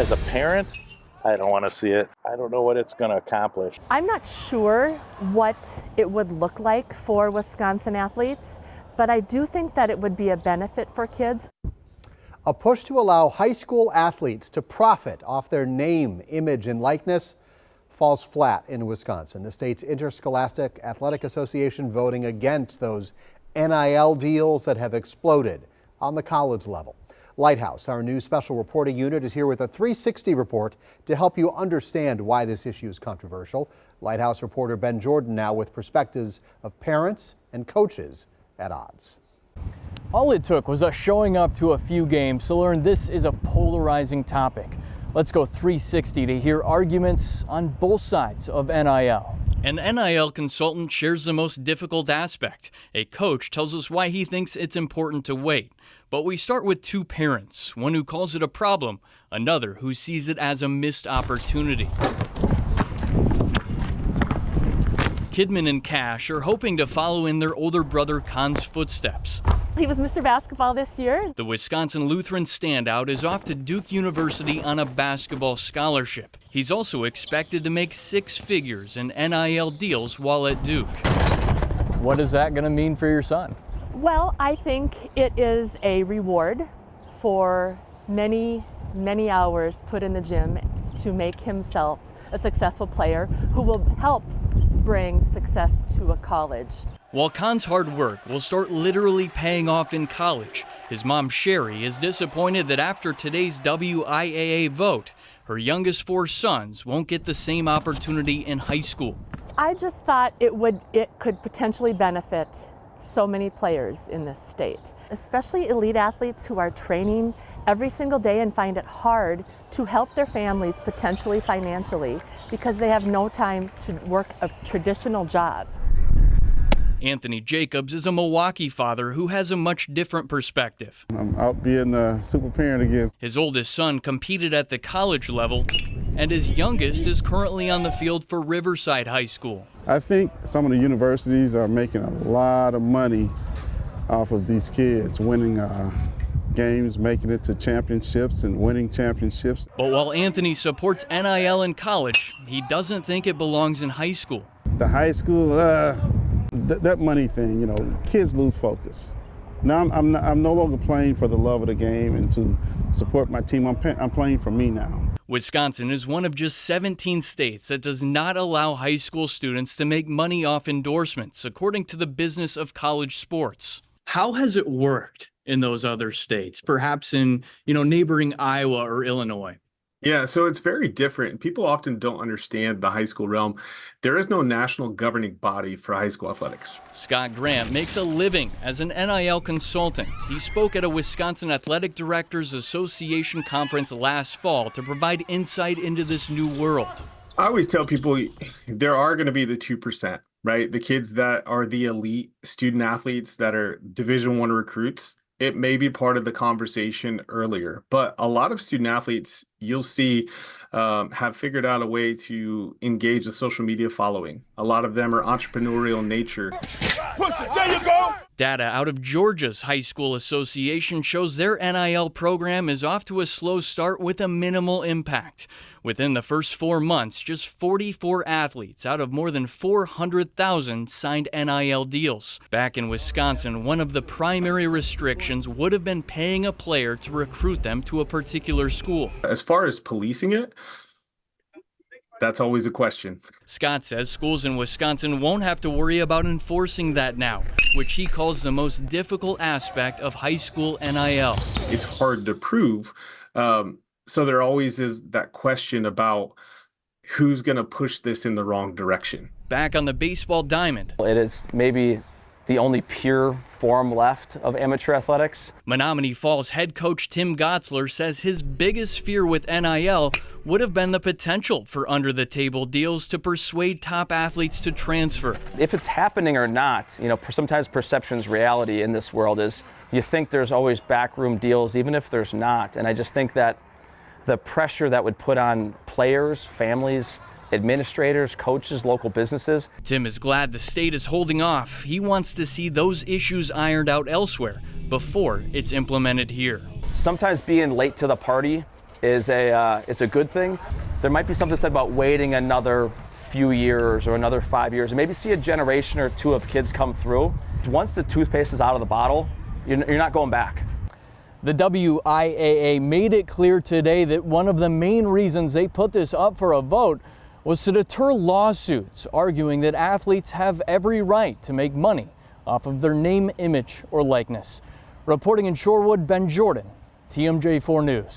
As a parent, I don't want to see it. I don't know what it's going to accomplish. I'm not sure what it would look like for Wisconsin athletes, but I do think that it would be a benefit for kids. A push to allow high school athletes to profit off their name, image, and likeness falls flat in Wisconsin. The state's Interscholastic Athletic Association voting against those NIL deals that have exploded on the college level. Lighthouse, our new special reporting unit, is here with a 360 report to help you understand why this issue is controversial. Lighthouse reporter Ben Jordan now with perspectives of parents and coaches at odds. All it took was us showing up to a few games to learn this is a polarizing topic. Let's go 360 to hear arguments on both sides of NIL. An NIL consultant shares the most difficult aspect. A coach tells us why he thinks it's important to wait. But we start with two parents, one who calls it a problem, another who sees it as a missed opportunity. Kidman and Cash are hoping to follow in their older brother Khan's footsteps. He was Mr. Basketball this year. The Wisconsin Lutheran standout is off to Duke University on a basketball scholarship. He's also expected to make six figures in NIL deals while at Duke. What is that going to mean for your son? Well, I think it is a reward for many, many hours put in the gym to make himself a successful player who will help bring success to a college. While Khan's hard work will start literally paying off in college, his mom Sherry is disappointed that after today's WIAA vote, her youngest four sons won't get the same opportunity in high school. I just thought it could potentially benefit so many players in this state, especially elite athletes who are training every single day and find it hard to help their families potentially financially because they have no time to work a traditional job. Anthony Jacobs is a Milwaukee father who has a much different perspective. I'm out being a super parent again. His oldest son competed at the college level, and his youngest is currently on the field for Riverside High School. I think some of the universities are making a lot of money off of these kids winning games, making it to championships and winning championships. But while Anthony supports NIL in college, he doesn't think it belongs in high school. The high school, that money thing, you know, kids lose focus. Now I'm no longer playing for the love of the game and to support my team. I'm playing for me now. Wisconsin is one of just 17 states that does not allow high school students to make money off endorsements, according to the Business of College Sports. How has it worked in those other states, perhaps in, neighboring Iowa or Illinois? Yeah, so it's very different. People often don't understand the high school realm. There is no national governing body for high school athletics. Scott Grant makes a living as an NIL consultant. He spoke at a Wisconsin Athletic Directors Association conference last fall to provide insight into this new world. I always tell people there are going to be the 2%, right? The kids that are the elite student athletes that are Division I recruits. It may be part of the conversation earlier, but a lot of student athletes you'll see have figured out a way to engage the social media following. A lot of them are entrepreneurial in nature. Push it, there you go. Data out of Georgia's High School Association shows their NIL program is off to a slow start with a minimal impact. Within the first 4 months, just 44 athletes out of more than 400,000 signed NIL deals. Back in Wisconsin, one of the primary restrictions would have been paying a player to recruit them to a particular school. As far as policing it, that's always a question. Scott says schools in Wisconsin won't have to worry about enforcing that now, which he calls the most difficult aspect of high school NIL. It's hard to prove. So there always is that question about who's going to push this in the wrong direction. Back on the baseball diamond. It is maybe the only pure form left of amateur athletics. Menominee Falls head coach Tim Gozler says his biggest fear with NIL would have been the potential for under-the-table deals to persuade top athletes to transfer. If it's happening or not, sometimes perception's reality in this world is you think there's always backroom deals, even if there's not. And I just think that the pressure that would put on players, families, administrators, coaches, local businesses. Tim is glad the state is holding off. He wants to see those issues ironed out elsewhere before it's implemented here. Sometimes being late to the party is a good thing. There might be something said about waiting another few years or another 5 years and maybe see a generation or two of kids come through. Once the toothpaste is out of the bottle, you're not going back. The WIAA made it clear today that one of the main reasons they put this up for a vote was to deter lawsuits, arguing that athletes have every right to make money off of their name, image, or likeness. Reporting in Shorewood, Ben Jordan, TMJ4 News.